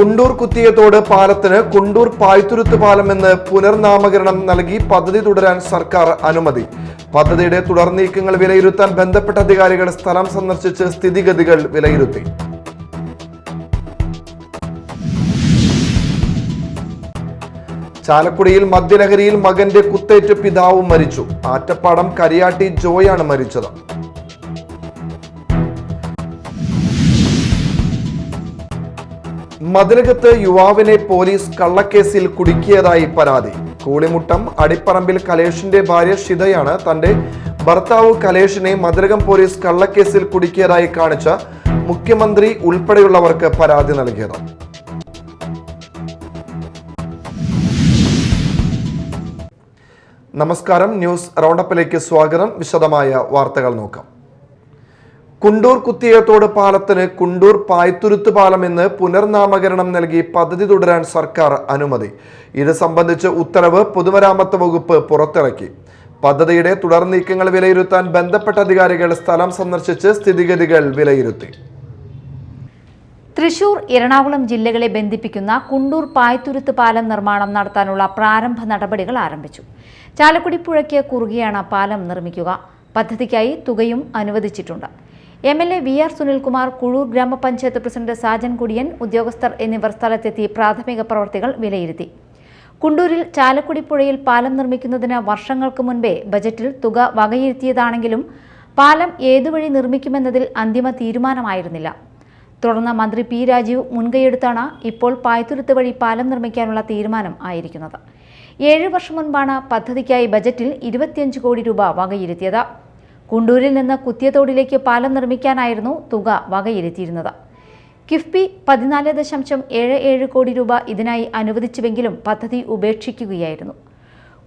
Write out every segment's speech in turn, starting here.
കുണ്ടൂർ കുത്തിയത്തോട് പാലത്തിന് കുണ്ടൂർ പായ്ത്തുരുത്ത് പാലമെന്ന് പുനർനാമകരണം നൽകി പദ്ധതി തുടരാൻ സർക്കാർ അനുമതി. പദ്ധതിയുടെ തുടർ നീക്കങ്ങൾ വിലയിരുത്താൻ ബന്ധപ്പെട്ട അധികാരികൾ സ്ഥലം സന്ദർശിച്ച് സ്ഥിതിഗതികൾ വിലയിരുത്തി. ചാലക്കുടിയിൽ മദ്യലഹരിയിൽ മകന്റെ കുത്തേറ്റ് പിതാവും മരിച്ചു. ആറ്റപ്പാടം കരിയാട്ടി ജോയാണ് മരിച്ചത്. മതിലകത്ത് യുവാവിനെ പോലീസ് കള്ളക്കേസിൽ കുടുക്കിയതായി പരാതി. കൂളിമുട്ടം അടിപ്പറമ്പിൽ കലേഷിന്റെ ഭാര്യ ഷിതയാണ് തന്റെ ഭർത്താവ് കലേഷിനെ മതിലകം പോലീസ് കള്ളക്കേസിൽ കുടുക്കിയതായി കാണിച്ച മുഖ്യമന്ത്രി ഉൾപ്പെടെയുള്ളവർക്ക് പരാതി നൽകിയത്. നമസ്കാരം, ന്യൂസ് റൗണ്ടപ്പിലേക്ക് സ്വാഗതം. വിശദമായ വാർത്തകൾ നോക്കാം. കുണ്ടൂർ കുത്തിയത്തോട് പാലത്തിന് കുണ്ടൂർ പായ്ത്തുരുത്ത് പാലം എന്ന് പുനർനാമകരണം നൽകി പദ്ധതി തുടരാൻ സർക്കാർ അനുമതി. ഇത് സംബന്ധിച്ച് ഉത്തരവ് പൊതുമരാമത്ത് വകുപ്പ് പുറത്തിറക്കി. പദ്ധതിയുടെ തുടർ നീക്കങ്ങൾ വിലയിരുത്താൻ ബന്ധപ്പെട്ട അധികാരികൾ സ്ഥലം സന്ദർശിച്ച് സ്ഥിതിഗതികൾ വിലയിരുത്തി. തൃശൂർ, എറണാകുളം ജില്ലകളെ ബന്ധിപ്പിക്കുന്ന കുണ്ടൂർ പായ്ത്തുരുത്ത് പാലം നിർമ്മാണം നടത്താനുള്ള പ്രാരംഭ നടപടികൾ ആരംഭിച്ചു. ചാലക്കുടി പുഴയ്ക്ക് കുറുകെയാണ് പാലം നിർമ്മിക്കുക. പദ്ധതിക്കായി തുകയും അനുവദിച്ചിട്ടുണ്ട്. MLA VR സുനിൽകുമാർ, കുഴൂർ ഗ്രാമപഞ്ചായത്ത് പ്രസിഡന്റ് സാജൻ കുടിയൻ, ഉദ്യോഗസ്ഥർ എന്നിവർ സ്ഥലത്തെത്തി പ്രാഥമിക പ്രവർത്തികൾ വിലയിരുത്തി. കുണ്ടൂരിൽ ചാലക്കുടി പുഴയിൽ പാലം നിർമ്മിക്കുന്നതിന് വർഷങ്ങൾക്ക് മുൻപേ ബജറ്റിൽ തുക വകയിരുത്തിയതാണെങ്കിലും പാലം ഏതുവഴി നിർമ്മിക്കുമെന്നതിൽ അന്തിമ തീരുമാനമായിരുന്നില്ല. തുടർന്ന് മന്ത്രി P. രാജീവ് മുൻകൈയെടുത്താണ് ഇപ്പോൾ പായ്ത്തുരുത്ത് വഴി പാലം നിർമ്മിക്കാനുള്ള തീരുമാനം ആയിരിക്കുന്നത്. 7 വർഷം മുൻപാണ് പദ്ധതിക്കായി ബജറ്റിൽ 25 കോടി രൂപ വകയിരുത്തിയത്. കുണ്ടൂരിൽ നിന്ന് കുത്തിയത്തോടിലേക്ക് പാലം നിർമ്മിക്കാനായിരുന്നു തുക വകയിരുത്തിയിരുന്നത്. കിഫ്ബി 14.77 കോടി രൂപ ഇതിനായി അനുവദിച്ചുവെങ്കിലും പദ്ധതി ഉപേക്ഷിക്കുകയായിരുന്നു.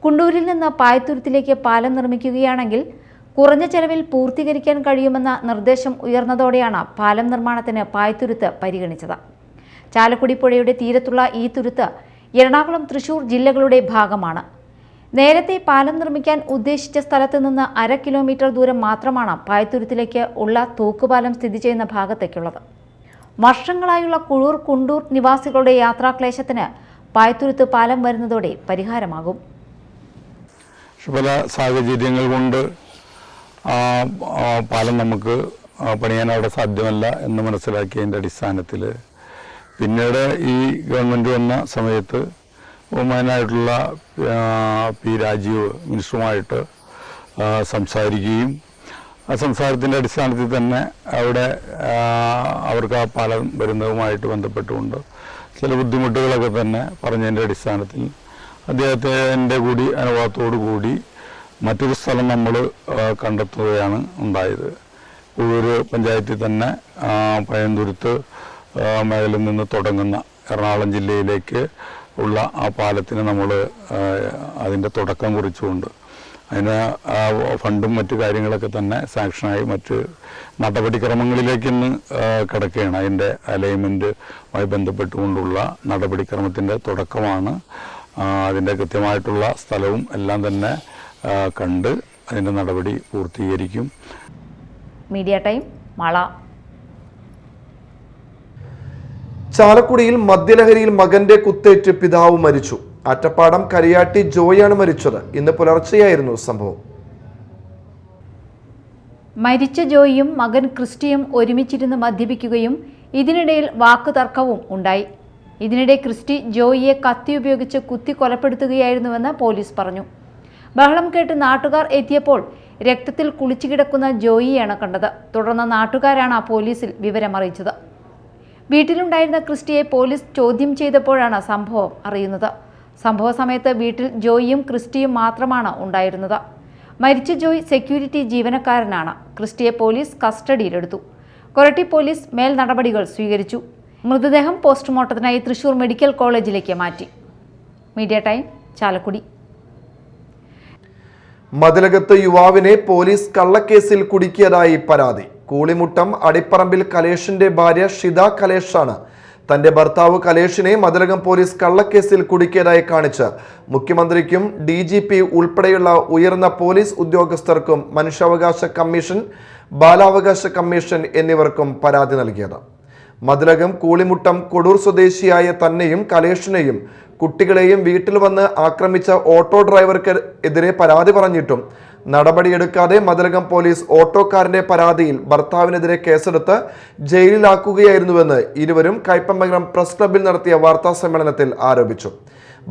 കുണ്ടൂരിൽ നിന്ന് പായ്ത്തുരുത്തിലേക്ക് പാലം നിർമ്മിക്കുകയാണെങ്കിൽ കുറഞ്ഞ ചെലവിൽ പൂർത്തീകരിക്കാൻ കഴിയുമെന്ന നിർദ്ദേശം ഉയർന്നതോടെയാണ് പാലം നിർമ്മാണത്തിന് പായ്ത്തുരുത്ത് പരിഗണിച്ചത്. ചാലക്കുടി പുഴയുടെ തീരത്തുള്ള ഈ തുരുത്ത് എറണാകുളം, തൃശൂർ ജില്ലകളുടെ ഭാഗമാണ്. നേരത്തെ പാലം നിർമ്മിക്കാൻ ഉദ്ദേശിച്ച സ്ഥലത്ത് നിന്ന് 1/2 കിലോമീറ്റർ ദൂരം മാത്രമാണ് പായ്ത്തുരുത്തിലേക്ക് ഉള്ള തൂക്കുപാലം സ്ഥിതി ചെയ്യുന്ന ഭാഗത്തേക്കുള്ളത്. വർഷങ്ങളായുള്ള കുഴൂർ, കുണ്ടൂർ നിവാസികളുടെ യാത്രാക്ലേശത്തിന് പായ്ത്തുരുത്ത് പാലം വരുന്നതോടെ പരിഹാരമാകും. പല സാഹചര്യങ്ങൾ കൊണ്ട് പാലം നമുക്ക് പണിയാൻ അവിടെ സാധ്യമല്ല എന്ന് മനസ്സിലാക്കിയതിൻ്റെ അടിസ്ഥാനത്തിൽ പിന്നീട് ഈ ഗവൺമെൻറ് വന്ന സമയത്ത് ബഹുമാനായിട്ടുള്ള P. രാജീവ് മിനിസ്റ്ററുമായിട്ട് സംസാരിക്കുകയും ആ സംസാരത്തിൻ്റെ അടിസ്ഥാനത്തിൽ തന്നെ അവിടെ അവർക്ക് ആ പാലം വരുന്നതുമായിട്ട് ബന്ധപ്പെട്ടുകൊണ്ട് ചില ബുദ്ധിമുട്ടുകളൊക്കെ തന്നെ പറഞ്ഞതിൻ്റെ അടിസ്ഥാനത്തിൽ അദ്ദേഹത്തിൻ്റെ കൂടി അനുഭവത്തോടു കൂടി മറ്റൊരു സ്ഥലം നമ്മൾ കണ്ടെത്തുകയാണ് ഉണ്ടായത്. കുഴൂർ പഞ്ചായത്തിൽ തന്നെ പയ്യന്തുരുത്ത് മേഖലയിൽ നിന്ന് തുടങ്ങുന്ന എറണാകുളം ജില്ലയിലേക്ക് ഉള്ള ആ പാലത്തിന് നമ്മൾ അതിൻ്റെ തുടക്കം കുറിച്ചുകൊണ്ട് അതിന് ഫണ്ടും മറ്റു കാര്യങ്ങളൊക്കെ തന്നെ സാങ്ഷനായി മറ്റ് നടപടിക്രമങ്ങളിലേക്ക് ഇന്ന് കിടക്കുകയാണ്. അതിൻ്റെ അലൈൻമെൻറ്റുമായി ബന്ധപ്പെട്ടുകൊണ്ടുള്ള നടപടിക്രമത്തിൻ്റെ തുടക്കമാണ്. അതിൻ്റെ കൃത്യമായിട്ടുള്ള സ്ഥലവും എല്ലാം തന്നെ കണ്ട് അതിൻ്റെ നടപടി പൂർത്തീകരിക്കും. Media time, Mala. ചാലക്കുടിയിൽ മദ്യലഹരിയിൽ മകന്റെ കുത്തേറ്റ് പിതാവ് മരിച്ചു. ആറ്റപ്പാടം കരിയാട്ടി ജോയാണ് മരിച്ചത്. ഇന്ന് പുലർച്ചെയായിരുന്നു സംഭവം. മരിച്ച ജോയിയും മകൻ ക്രിസ്റ്റിയും ഒരുമിച്ചിരുന്ന് മദ്യപിക്കുകയും ഇതിനിടയിൽ വാക്കുതർക്കവും ഉണ്ടായി. ഇതിനിടെ ക്രിസ്റ്റി ജോയിയെ കത്തി ഉപയോഗിച്ച് കുത്തി കൊലപ്പെടുത്തുകയായിരുന്നുവെന്ന് പോലീസ് പറഞ്ഞു. ബഹളം കേട്ട് നാട്ടുകാർ എത്തിയപ്പോൾ രക്തത്തിൽ കുളിച്ചു കിടക്കുന്ന ജോയിയാണ് കണ്ടത്. തുടർന്ന് നാട്ടുകാരാണ് പോലീസിൽ വിവരമറിയിച്ചത്. വീട്ടിലുണ്ടായിരുന്ന ക്രിസ്റ്റിയെ പോലീസ് ചോദ്യം ചെയ്തപ്പോഴാണ് സംഭവം അറിയുന്നത്. സംഭവ സമയത്ത് വീട്ടിൽ ജോയിയും ക്രിസ്റ്റിയും മാത്രമാണ് ഉണ്ടായിരുന്നത്. മരിച്ച ജോയ് സെക്യൂരിറ്റി ജീവനക്കാരനാണ്. ക്രിസ്റ്റിയെ പോലീസ് കസ്റ്റഡിയിലെടുത്തു. കൊരട്ടി പോലീസ് മേൽ നടപടികൾ സ്വീകരിച്ചു. മൃതദേഹം പോസ്റ്റ്മോർട്ടത്തിനായി തൃശൂർ മെഡിക്കൽ കോളേജിലേക്ക് മാറ്റി. Media time, Chalakudy. മതിലകത്ത് യുവാവിനെ പോലീസ് കള്ളക്കേസിൽ കുടുക്കിയതായി പരാതി. കൂളിമുട്ടം അടിപ്പറമ്പിൽ കലേഷിന്റെ ഭാര്യ ഷിത കലേഷാണ് തന്റെ ഭർത്താവ് കലേഷിനെ മതിലകം പോലീസ് കള്ളക്കേസിൽ കുടുക്കിയതായി കാണിച്ച് മുഖ്യമന്ത്രിക്കും DGP ഉൾപ്പെടെയുള്ള ഉയർന്ന പോലീസ് ഉദ്യോഗസ്ഥർക്കും മനുഷ്യാവകാശ കമ്മീഷൻ, ബാലാവകാശ കമ്മീഷൻ എന്നിവർക്കും പരാതി നൽകിയത്. മതിലകം കൂളിമുട്ടം കൊടൂർ സ്വദേശിയായ തന്നെയും കലേഷിനെയും കുട്ടികളെയും വീട്ടിൽ വന്ന് ആക്രമിച്ച ഓട്ടോ ഡ്രൈവർക്ക് എതിരെ പരാതി പറഞ്ഞിട്ടും നടപടിയെടുക്കാതെ മതിലകം പോലീസ് ഓട്ടോക്കാരന്റെ പരാതിയിൽ ഭർത്താവിനെതിരെ കേസെടുത്ത് ജയിലിലാക്കുകയായിരുന്നുവെന്ന് ഇരുവരും കയ്പമംഗലം പ്രസ് ക്ലബ്ബിൽ നടത്തിയ വാർത്താ സമ്മേളനത്തിൽ ആരോപിച്ചു.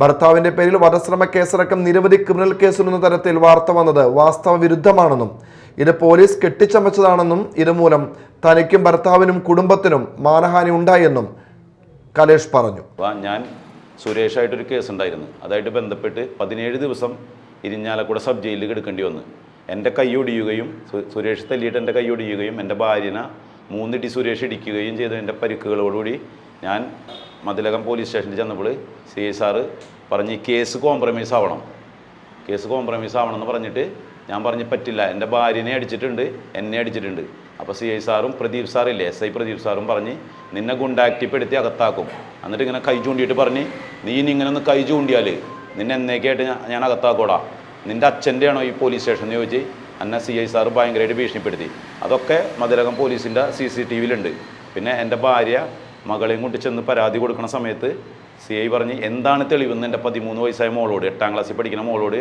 ഭർത്താവിന്റെ പേരിൽ വധശ്രമ കേസടക്കം നിരവധി ക്രിമിനൽ കേസുകളുന്ന തരത്തിൽ വാർത്ത വന്നത് വാസ്തവ വിരുദ്ധമാണെന്നും ഇത് പോലീസ് കെട്ടിച്ചമച്ചതാണെന്നും ഇതുമൂലം തനിക്കും ഭർത്താവിനും കുടുംബത്തിനും മാനഹാനി ഉണ്ടായെന്നും കലേഷ് പറഞ്ഞു. ഞാൻ സുരേഷായിട്ടൊരു കേസുണ്ടായിരുന്നു. അതായിട്ട് ബന്ധപ്പെട്ട് 17 ദിവസം ഇരിഞ്ഞാലക്കുട സബ് ജയിലിൽ എടുക്കേണ്ടി വന്നു. എൻ്റെ കൈയൊടിയുകയും സുരേഷ് തല്ലിയിട്ട് എൻ്റെ കൈയൊടിയുകയും എൻ്റെ ഭാര്യനെ 3 ഇടി സുരേഷ് ഇടിക്കുകയും ചെയ്ത എൻ്റെ പരിക്കുകളോടുകൂടി ഞാൻ മതിലകം പോലീസ് സ്റ്റേഷനിൽ ചെന്നപ്പോൾ CI സാറ് പറഞ്ഞ് കേസ് കോംപ്രമൈസ് ആവണം എന്ന് പറഞ്ഞിട്ട് ഞാൻ പറഞ്ഞ് പറ്റില്ല, എൻ്റെ ഭാര്യനെ അടിച്ചിട്ടുണ്ട്, എന്നെ അടിച്ചിട്ടുണ്ട്. അപ്പോൾ CI സാറും പ്രദീപ് സാറില്ലേ, SI പ്രദീപ് സാറും പറഞ്ഞ് നിന്നെ ഗുണ്ടാക്ടിപ്പെടുത്തി അകത്താക്കും. എന്നിട്ട് ഇങ്ങനെ കൈ ചൂണ്ടിയിട്ട് പറഞ്ഞ് നീ ഇങ്ങനെ ഒന്ന് കൈ ചൂണ്ടിയാൽ നിന്നെ എന്നേക്കായിട്ട് ഞാൻ അകത്താക്കോടാ, നിൻ്റെ അച്ഛൻ്റെ ആണോ ഈ പോലീസ് സ്റ്റേഷൻ എന്ന് ചോദിച്ച് എന്നെ CI സാറ് ഭയങ്കരമായിട്ട് ഭീഷണിപ്പെടുത്തി. അതൊക്കെ മതിലകം പോലീസിൻ്റെ CCTVയിലുണ്ട്. പിന്നെ എൻ്റെ ഭാര്യ മകളെയും കൊണ്ട് ചെന്ന് പരാതി കൊടുക്കുന്ന സമയത്ത് CI പറഞ്ഞ് എന്താണ് തെളിവെന്ന് എൻ്റെ 13 വയസ്സായ മോളോട്, 8ാം ക്ലാസ്സിൽ പഠിക്കുന്ന മോളോട്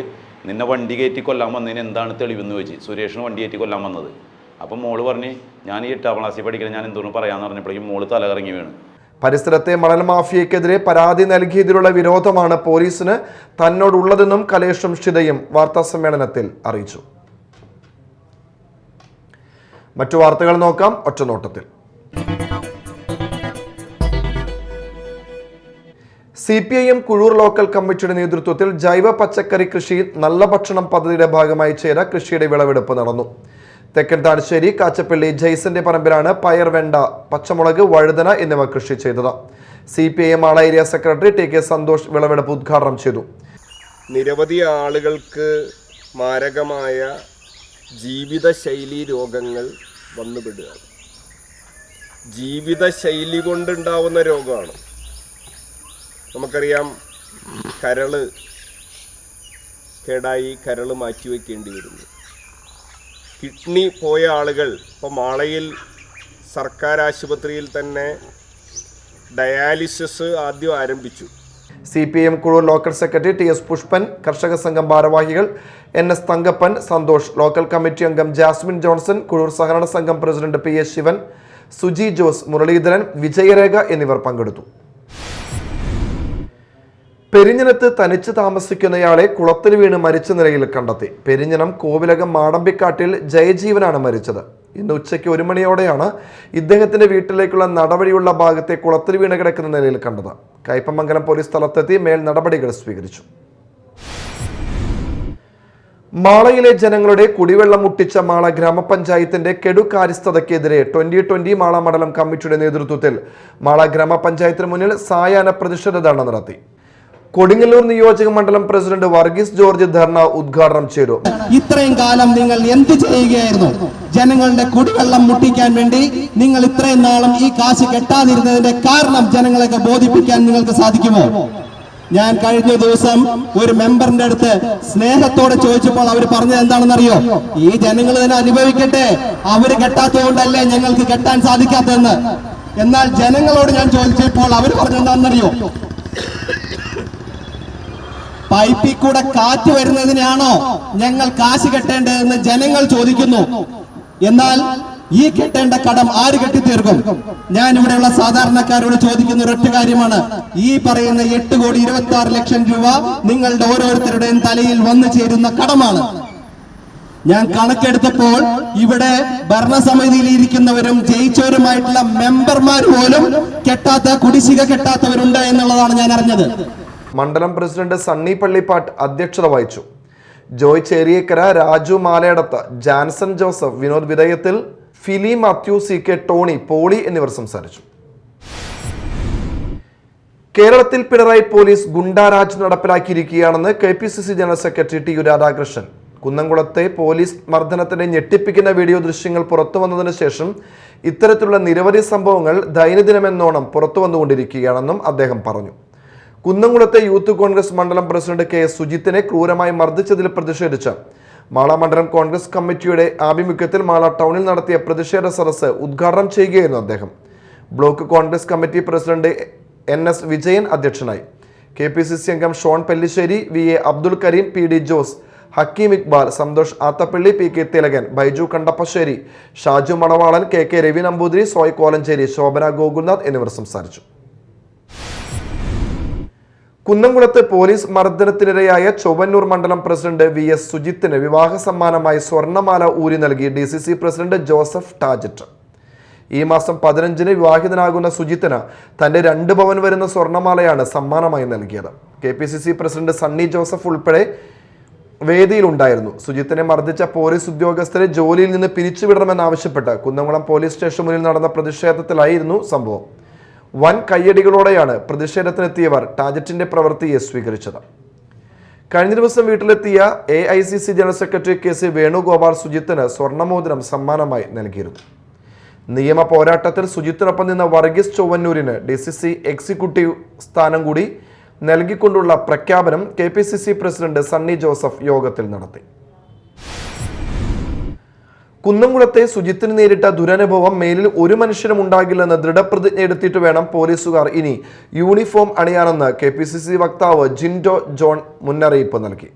നിന്നെ വണ്ടി കയറ്റി കൊല്ലാൻ വന്നതിന് എന്താണ് തെളിവെന്ന് ചോദിച്ചു. സുരേഷിന് വണ്ടി കയറ്റി കൊല്ലാൻ വന്നത്. അപ്പം മോള് പറഞ്ഞ് ഞാൻ ഈ 8ാം ക്ലാസ്സിൽ പഠിക്കണം, ഞാൻ എന്തോന്ന് പറയാമെന്ന് പറഞ്ഞപ്പോഴേക്കും മോള് തലകറങ്ങി വീണ്. പരിസരത്തെ മണൽ മാഫിയക്കെതിരെ പരാതി നൽകിയതിലുള്ള വിരോധമാണ് പോലീസിന് തന്നോടുള്ളതെന്നും കലേഷും ഷിതയും വാർത്താസമ്മേളനത്തിൽ അറിയിച്ചു. മറ്റു വാർത്തകൾ നോക്കാം ഒറ്റനോട്ടത്തിൽ. CPIM കുഴൂർ ലോക്കൽ കമ്മിറ്റിയുടെ നേതൃത്വത്തിൽ ജൈവ പച്ചക്കറി കൃഷി നല്ല ഭക്ഷണം പദ്ധതിയുടെ ഭാഗമായി ചെയ്ത കൃഷിയുടെ വിളവെടുപ്പ് നടന്നു. തെക്കൻ താഴ്ശ്ശേരി കാച്ചപ്പള്ളി ജയ്സന്റെ പറമ്പിലാണ് പയർ, വെണ്ട, പച്ചമുളക്, വഴുതന എന്നിവ കൃഷി ചെയ്തത്. CPIM ആള ഏരിയ സെക്രട്ടറി TK സന്തോഷ് വിളവെടുപ്പ് ഉദ്ഘാടനം ചെയ്തു. നിരവധി ആളുകൾക്ക് മാരകമായ ജീവിതശൈലി രോഗങ്ങൾ വന്നുപെടുകയാണ്. ജീവിതശൈലി കൊണ്ടുണ്ടാവുന്ന രോഗമാണ്. നമുക്കറിയാം, കരള് കേടായി കരള് മാറ്റിവെക്കേണ്ടി വരുന്നു. കിഡ്നി പോയ ആളുകൾ ഇപ്പോൾ മാളയിൽ സർക്കാർ ആശുപത്രിയിൽ തന്നെ ഡയാലിസിസ് ആദ്യം ആരംഭിച്ചു. CPIM Kuzhur local secretary TS Pushpan, കർഷക സംഘം ഭാരവാഹികൾ NS Thankappan, Santhosh, local committee അംഗം ജാസ്മിൻ ജോൺസൺ, കുഴൂർ സഹകരണ സംഘം പ്രസിഡന്റ് PS ശിവൻ, സുജി ജോസ്, മുരളീധരൻ, വിജയരേഖ എന്നിവർ പങ്കെടുത്തു. പെരിഞ്ഞനത്ത് തനിച്ച് താമസിക്കുന്നയാളെ കുളത്തിൽ വീണ് മരിച്ച നിലയിൽ കണ്ടെത്തി. പെരിഞ്ഞനം കോവിലകം മാടമ്പിക്കാട്ടിൽ ജയജീവനാണ് മരിച്ചത്. ഇന്ന് ഉച്ചയ്ക്ക് 1 മണിയോടെയാണ് ഇദ്ദേഹത്തിന്റെ വീട്ടിലേക്കുള്ള നടവഴിയുള്ള ഭാഗത്തെ കുളത്തിൽ വീണ് കിടക്കുന്ന നിലയിൽ കണ്ടത്. കയ്പമംഗലം പോലീസ് സ്ഥലത്തെത്തി മേൽ നടപടികൾ സ്വീകരിച്ചു. മാളയിലെ ജനങ്ങളുടെ കുടിവെള്ളം മുട്ടിച്ച മാള ഗ്രാമപഞ്ചായത്തിന്റെ കെടുകാര്യസ്ഥതയ്ക്കെതിരെ 2020 മാള മണ്ഡലം കമ്മിറ്റിയുടെ നേതൃത്വത്തിൽ മാള ഗ്രാമപഞ്ചായത്തിന് മുന്നിൽ സായാഹ്ന പ്രതിഷേധ ധർണ നടത്തി. കൊടുങ്ങല്ലൂർ നിയോജക മണ്ഡലം പ്രസിഡന്റ് വർഗീസ് ജോർജ് ധർണ ഉദ്ഘാടനം ചെയ്തു. ഇത്രയും കാലം നിങ്ങൾ എന്ത് ചെയ്യുകയായിരുന്നു? ജനങ്ങളുടെ കുടിവെള്ളം മുട്ടിക്കാൻ വേണ്ടി നിങ്ങൾ ഇത്രയും നാളും ഈ കാശ് കെട്ടാതിരുന്നതിന്റെ കാരണം ജനങ്ങളെയൊക്കെ ബോധിപ്പിക്കാൻ നിങ്ങൾക്ക് സാധിക്കുമോ? ഞാൻ കഴിഞ്ഞ ദിവസം ഒരു മെമ്പറിന്റെ അടുത്ത് സ്നേഹത്തോടെ ചോദിച്ചപ്പോൾ അവർ പറഞ്ഞത് എന്താണെന്നറിയോ? ഈ ജനങ്ങൾ തന്നെ അനുഭവിക്കട്ടെ, അവര് കെട്ടാത്തതുകൊണ്ടല്ലേ ഞങ്ങൾക്ക് കെട്ടാൻ സാധിക്കാത്തതെന്ന്. എന്നാൽ ജനങ്ങളോട് ഞാൻ ചോദിച്ചപ്പോൾ അവർ പറഞ്ഞെന്താണെന്നറിയോ? പൈപ്പിൽ കൂടെ കാറ്റ് വരുന്നതിനാണോ ഞങ്ങൾ കാശ് കെട്ടേണ്ടതെന്ന് ജനങ്ങൾ ചോദിക്കുന്നു. എന്നാൽ ഈ കെട്ടേണ്ട കടം ആര് കെട്ടിത്തീർക്കും? ഞാൻ ഇവിടെയുള്ള സാധാരണക്കാരോട് ചോദിക്കുന്ന ഒരൊറ്റ കാര്യമാണ്. ഈ പറയുന്ന 8,26,00,000 രൂപ നിങ്ങളുടെ ഓരോരുത്തരുടെയും തലയിൽ വന്നു ചേരുന്ന കടമാണ്. ഞാൻ കണക്കെടുത്തപ്പോൾ ഇവിടെ ഭരണസമിതിയിൽ ഇരിക്കുന്നവരും ജയിച്ചവരുമായിട്ടുള്ള മെമ്പർമാർ പോലും കുടിശ്ശിക കെട്ടാത്തവരുണ്ട് എന്നുള്ളതാണ് ഞാൻ അറിഞ്ഞത്. മണ്ഡലം പ്രസിഡന്റ് സണ്ണി പള്ളിപ്പാട്ട് അധ്യക്ഷത വഹിച്ചു. ജോയ് ചേരിയേക്കര, രാജു മാലയടത്ത്, ജാൻസൺ ജോസഫ്, വിനോദ് വിധേയത്തിൽ, ഫിലി മാത്യു, CK ടോണി, പോളി എന്നിവർ സംസാരിച്ചു. കേരളത്തിൽ പിണറായി പോലീസ് ഗുണ്ടാരാജ് നടപ്പിലാക്കിയിരിക്കുകയാണെന്ന് KPCC general secretary TU Radhakrishnan. കുന്നംകുളത്തെ പോലീസ് മർദ്ദനത്തിന്റെ ഞെട്ടിപ്പിക്കുന്ന വീഡിയോ ദൃശ്യങ്ങൾ പുറത്തു വന്നതിന് ശേഷം ഇത്തരത്തിലുള്ള നിരവധി സംഭവങ്ങൾ ദൈനംദിനമെന്നോണം പുറത്തു വന്നുകൊണ്ടിരിക്കുകയാണെന്നും അദ്ദേഹം പറഞ്ഞു. കുന്നംകുളത്തെ യൂത്ത് കോൺഗ്രസ് മണ്ഡലം പ്രസിഡന്റ് KS സുജിത്തിനെ ക്രൂരമായി മർദ്ദിച്ചതിൽ പ്രതിഷേധിച്ച് മാള മണ്ഡലം കോൺഗ്രസ് കമ്മിറ്റിയുടെ ആഭിമുഖ്യത്തിൽ മാള ടൗണിൽ നടത്തിയ പ്രതിഷേധ സദസ്സ് ഉദ്ഘാടനം ചെയ്യുകയായിരുന്നു അദ്ദേഹം. Block Congress committee president NS Vijayan അധ്യക്ഷനായി. KPCC അംഗം Shone Pellissery, VA Abdul Kareem, PD Jose, Hakeem Iqbal, Santhosh Athappilly, PK Thilakan, Baiju Kandappassery, Shaju Manavalan, KK Ravi Namboothiri, Soy Kolenchery, Shobhana Gokulnath എന്നിവർ സംസാരിച്ചു. കുന്നംകുളത്ത് പോലീസ് മർദ്ദനത്തിനിരയായ ചൊവ്വന്നൂർ മണ്ഡലം പ്രസിഡന്റ് VS സുജിത്തിന് വിവാഹ സമ്മാനമായി സ്വർണ്ണമാല ഊരി നൽകി DCC പ്രസിഡന്റ് ജോസഫ് ടാജറ്റ്. ഈ മാസം 15-ന് വിവാഹിതനാകുന്ന സുജിത്തിന് തന്റെ 2 പവൻ വരുന്ന സ്വർണ്ണമാലയാണ് സമ്മാനമായി നൽകിയത്. KPCC പ്രസിഡന്റ് സണ്ണി ജോസഫ് ഉൾപ്പെടെ വേദിയിലുണ്ടായിരുന്നു. സുജിത്തിനെ മർദ്ദിച്ച പോലീസ് ഉദ്യോഗസ്ഥരെ ജോലിയിൽ നിന്ന് പിരിച്ചുവിടണമെന്നാവശ്യപ്പെട്ട് കുന്നംകുളം പോലീസ് സ്റ്റേഷൻ മുന്നിൽ നടന്ന പ്രതിഷേധത്തിലായിരുന്നു സംഭവം. വൻ കയ്യടികളോടെയാണ് പ്രതിഷേധത്തിനെത്തിയവർ ടാജറ്റിന്റെ പ്രവൃത്തിയെ സ്വീകരിച്ചത്. കഴിഞ്ഞ ദിവസം വീട്ടിലെത്തിയ AICC general secretary KC Venugopal സുജിത്തിന് സ്വർണ്ണമോതിരം സമ്മാനമായി നൽകിയിരുന്നു. നിയമ പോരാട്ടത്തിൽ സുജിത്തിനൊപ്പം നിന്ന വർഗീസ് ചൊവ്വന്നൂരിന് DCC എക്സിക്യൂട്ടീവ് സ്ഥാനം കൂടി നൽകിക്കൊണ്ടുള്ള പ്രഖ്യാപനം KPCC പ്രസിഡന്റ് സണ്ണി ജോസഫ് യോഗത്തിൽ നടത്തി. കുന്നംകുളത്തെ സുജിത്തിന് നേരിട്ട ദുരനുഭവം മേലിൽ ഒരു മനുഷ്യനും ഉണ്ടാകില്ലെന്ന് ദൃഢപ്രതിജ്ഞ എടുത്തിട്ട് വേണം പോലീസുകാർ ഇനി യൂണിഫോം അണിയാനെന്ന് KPCC വക്താവ് ജിൻഡോ ജോൺ മുന്നറിയിപ്പ് നൽകി.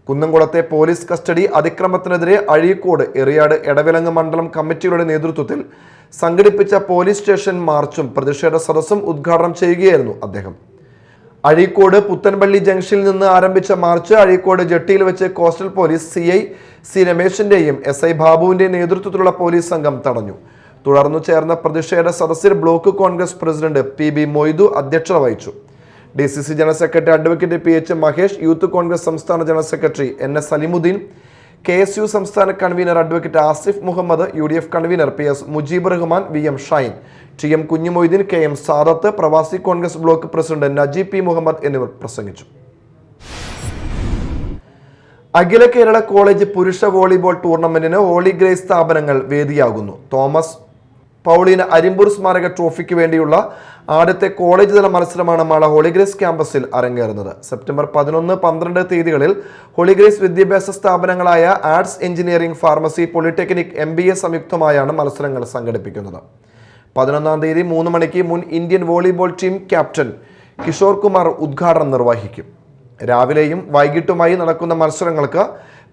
കുന്നംകുളത്തെ പോലീസ് കസ്റ്റഡി അതിക്രമത്തിനെതിരെ അഴീക്കോട്, എറിയാട്, എടവിലങ്ങ് മണ്ഡലം കമ്മിറ്റികളുടെ നേതൃത്വത്തിൽ സംഘടിപ്പിച്ച പോലീസ് സ്റ്റേഷൻ മാർച്ചും പ്രതിഷേധ സദസ്സും ഉദ്ഘാടനം ചെയ്യുകയായിരുന്നു അദ്ദേഹം. അഴീക്കോട് പുത്തൻപള്ളി ജംഗ്ഷനിൽ നിന്ന് ആരംഭിച്ച മാർച്ച് അഴീക്കോട് ജെട്ടിയിൽ വെച്ച് കോസ്റ്റൽ പോലീസ് CI C രമേശിന്റെയും SI ബാബുവിന്റെയും നേതൃത്വത്തിലുള്ള പോലീസ് സംഘം തടഞ്ഞു. തുടർന്നു ചേർന്ന പ്രതിഷേധ സദസ്സിൽ block Congress president PB Moidu അധ്യക്ഷത വഹിച്ചു. DCC general secretary advocate PH Mahesh, youth Congress സംസ്ഥാന general secretary NS Salimuddin, KSU സംസ്ഥാന convener advocate Asif Muhammad, UDF convener PS Mujeeb Rahman, VM Shine, TM Kunhimoideen, KM Sadath, പ്രവാസി Congress block president Najeeb P Muhammad എന്നിവർ പ്രസംഗിച്ചു. അഖില കേരള കോളേജ് പുരുഷ വോളിബോൾ ടൂർണമെന്റിന് ഹോളി ഗ്രേസ് സ്ഥാപനങ്ങൾ വേദിയാകുന്നു. തോമസ് പൗളീന അരിമ്പൂർ സ്മാരക ട്രോഫിക്ക് വേണ്ടിയുള്ള ആദ്യത്തെ കോളേജ് തല മത്സരമാണ് മാള ഹോളി ഗ്രേസ് ക്യാമ്പസിൽ അരങ്ങേറുന്നത്. സെപ്റ്റംബർ 11, 12 തീയതികളിൽ ഹോളി ഗ്രേസ് വിദ്യാഭ്യാസ സ്ഥാപനങ്ങളായ arts, engineering, pharmacy, polytechnic, MBA സംയുക്തമായാണ് മത്സരങ്ങൾ സംഘടിപ്പിക്കുന്നത്. 11-ാം തീയതി 3 മണിക്ക് മുൻ Indian volleyball team captain Kishore Kumar ഉദ്ഘാടനം നിർവഹിക്കും. രാവിലെയും വൈകിട്ടുമായി നടക്കുന്ന മത്സരങ്ങൾക്ക്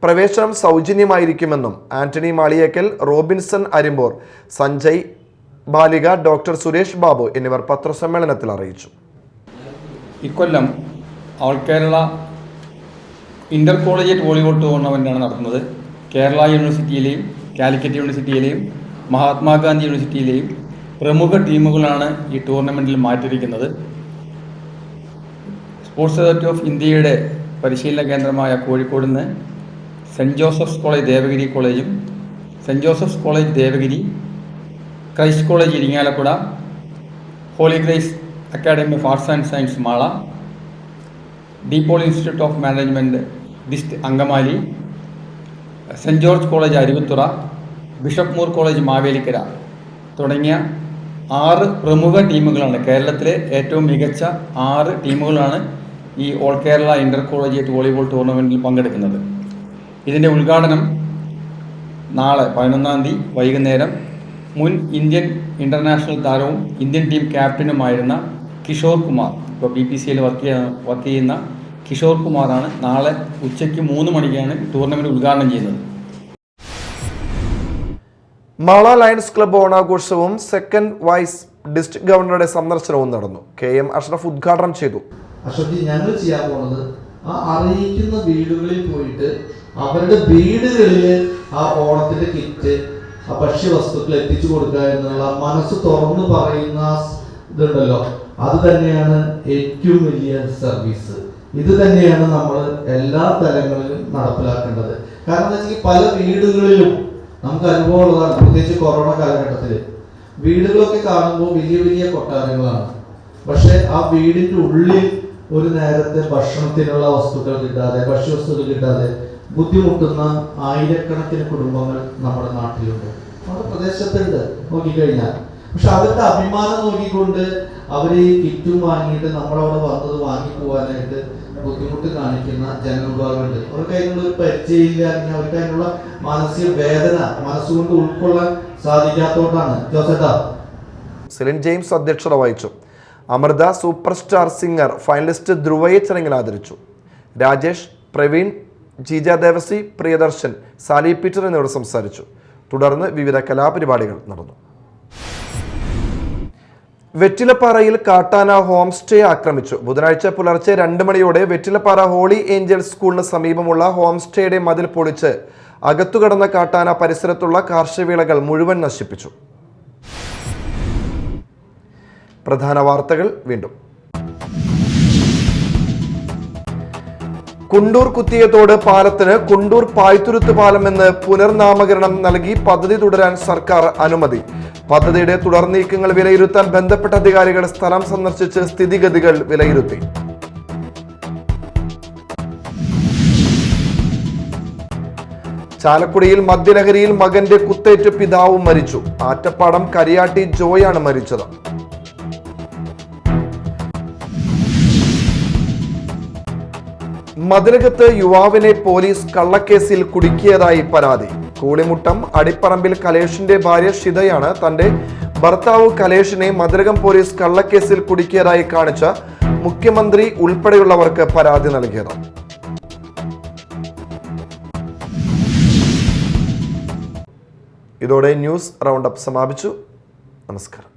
പ്രവേശനം സൗജന്യമായിരിക്കുമെന്നും ആന്റണി മാളിയേക്കൽ, റോബിൻസൺ അരിമ്പോർ, സഞ്ജയ് ബാലിക, ഡോക്ടർ സുരേഷ് ബാബു എന്നിവർ പത്രസമ്മേളനത്തിൽ അറിയിച്ചു. ഇക്കൊല്ലം all Kerala inter collegiate volleyball ടൂർണമെൻ്റാണ് നടത്തുന്നത്. കേരള യൂണിവേഴ്സിറ്റിയിലെയും കാലിക്കറ്റ് യൂണിവേഴ്സിറ്റിയിലെയും മഹാത്മാഗാന്ധി യൂണിവേഴ്സിറ്റിയിലെയും പ്രമുഖ ടീമുകളാണ് ഈ ടൂർണമെൻറ്റിൽ മാറ്റിയിരിക്കുന്നത്. സ്പോർട്സ് അതോറിറ്റി ഓഫ് ഇന്ത്യയുടെ പരിശീലന കേന്ദ്രമായ കോഴിക്കോട് നിന്ന് സെൻറ്റ് ജോസഫ്സ് കോളേജ് ദേവഗിരി കോളേജും, saint Joseph's college Devagiri, Christ college Irinjalakuda, holy grace academy of arts and science Mala, DePaul institute of management ഡിസ്റ്റ് Angamaly, saint George college Aruvithura, bishop Moore college Mavelikara തുടങ്ങിയ 6 പ്രമുഖ ടീമുകളാണ്, കേരളത്തിലെ ഏറ്റവും മികച്ച 6 ടീമുകളാണ് ഈ all Kerala inter collegiate volleyball ടൂർണമെൻറ്റിൽ പങ്കെടുക്കുന്നത്. ഇതിൻ്റെ ഉദ്ഘാടനം നാളെ 11-ാം തീയതി വൈകുന്നേരം മുൻ ഇന്ത്യൻ ഇൻ്റർനാഷണൽ താരവും ഇന്ത്യൻ ടീം ക്യാപ്റ്റനുമായിരുന്ന കിഷോർ കുമാർ, ഇപ്പോൾ BPCL വർക്ക് ചെയ്യുന്ന കിഷോർ കുമാറാണ് നാളെ ഉച്ചയ്ക്ക് 3 മണിക്കാണ് ടൂർണമെൻറ്റ് ഉദ്ഘാടനം ചെയ്യുന്നത്. മാള ലയൺസ് ക്ലബ്ബ് ഓണാഘോഷവും സെക്കൻഡ് വൈസ് ഡിസ്ട്രിക്ട് ഗവർണറുടെ സന്ദർശനവും നടന്നു. KM അഷ്റഫ് ഉദ്ഘാടനം ചെയ്തു. ഞങ്ങൾ ചെയ്യാൻ പോകുന്നത് ആ അറിയിക്കുന്ന വീടുകളിൽ പോയിട്ട് അവരുടെ വീടുകളിൽ ആ ഓണത്തിന്റെ കിറ്റ്, ആ ഭക്ഷ്യവസ്തുക്കൾ എത്തിച്ചു കൊടുക്കുക എന്നുള്ള മനസ്സ് തുറന്നു പറയുന്ന ഇതുണ്ടല്ലോ, അത് തന്നെയാണ് ഏറ്റവും വലിയ സർവീസ്. ഇത് തന്നെയാണ് നമ്മൾ എല്ലാ തലങ്ങളിലും നടപ്പിലാക്കേണ്ടത്. കാരണം എന്താ വെച്ചാൽ പല വീടുകളിലും നമുക്ക് അനുഭവമുള്ളതാണ്. പ്രത്യേകിച്ച് കൊറോണ കാലഘട്ടത്തിൽ വീടുകളൊക്കെ കാണുമ്പോൾ വലിയ വലിയ കൊട്ടാരങ്ങളാണ്. പക്ഷെ ആ വീടിന്റെ ഉള്ളിൽ ഒരു നേരത്തെ ഭക്ഷണത്തിനുള്ള വസ്തുക്കൾ കിട്ടാതെ, ഭക്ഷ്യവസ്തുക്കൾ കിട്ടാതെ ബുദ്ധിമുട്ടുന്ന ആയിരക്കണക്കിന് കുടുംബങ്ങൾ നമ്മുടെ നാട്ടിലുണ്ട്, നമ്മുടെ പ്രദേശത്തുണ്ട് നോക്കിക്കഴിഞ്ഞാൽ. പക്ഷെ അവരുടെ അഭിമാനം നോക്കിക്കൊണ്ട് അവർ ഈ കിറ്റും വാങ്ങിയിട്ട് നമ്മളവിടെ വന്നത് വാങ്ങിപ്പോവാനായിട്ട് ബുദ്ധിമുട്ട് കാണിക്കുന്ന ജനവിഭാഗമുണ്ട്. അവർക്ക് അതിനുള്ള ഒരു പരിചയമില്ല, അല്ലെങ്കിൽ അവർക്ക് അതിനുള്ള മാനസിക വേദന മനസ്സുകൊണ്ട് ഉൾക്കൊള്ളാൻ സാധിക്കാത്തോണ്ടാണ്. ജോസേട്ടാ, സെലിൻ ജെയിംസ് അധ്യക്ഷത വഹിച്ചു. Amrita super star singer finalist ധ്രുവയെ ചടങ്ങിൽ ആദരിച്ചു. രാജേഷ്, പ്രവീൺ, ജീജ ദേവസി, പ്രിയദർശൻ, സാലി പീറ്റർ എന്നിവർ സംസാരിച്ചു. തുടർന്ന് വിവിധ കലാപരിപാടികൾ നടന്നു. വെറ്റിലപ്പാറയിൽ കാട്ടാന ഹോം സ്റ്റേ ആക്രമിച്ചു. ബുധനാഴ്ച പുലർച്ചെ 2 മണിയോടെ വെറ്റിലപ്പാറ ഹോളി ഏഞ്ചൽസ് സ്കൂളിന് സമീപമുള്ള ഹോം സ്റ്റേയുടെ മതിൽ പൊളിച്ച് അകത്തുകടന്ന കാട്ടാന പരിസരത്തുള്ള കാർഷികവിളകൾ മുഴുവൻ നശിപ്പിച്ചു. പ്രധാന വാർത്തകൾ വീണ്ടും. കുണ്ടൂർ കുത്തിയതോട് പാലത്തിന് കുണ്ടൂർ പായ്ത്തുരുത്ത് പാലം എന്ന് പുനർനാമകരണം നൽകി പദ്ധതി തുടരാൻ സർക്കാർ അനുമതി. പദ്ധതിയുടെ തുടർ നീക്കങ്ങൾ വിലയിരുത്താൻ ബന്ധപ്പെട്ട അധികാരികൾ സ്ഥലം സന്ദർശിച്ച് സ്ഥിതിഗതികൾ വിലയിരുത്തി. ചാലക്കുടിയിൽ മദ്യലഹരിയിൽ മകന്റെ കുത്തേറ്റ് പിതാവും മരിച്ചു. ആറ്റപ്പാടം കരിയാട്ടി ജോയാണ് മരിച്ചത്. മതിലകത്ത് യുവാവിനെ പോലീസ് കള്ളക്കേസിൽ കുടുക്കിയതായി പരാതി. കൂളിമുട്ടം അടിപ്പറമ്പിൽ കലേഷിന്റെ ഭാര്യ ഷിതയാണ് തന്റെ ഭർത്താവ് കലേഷിനെ മതിലകം പോലീസ് കള്ളക്കേസിൽ കുടുക്കിയതായി കാണിച്ച മുഖ്യമന്ത്രി ഉൾപ്പെടെയുള്ളവർക്ക് പരാതി നൽകിയത്. ഇതോടെ ന്യൂസ് റൗണ്ട് അപ്പ് സമാപിച്ചു. നമസ്കാരം.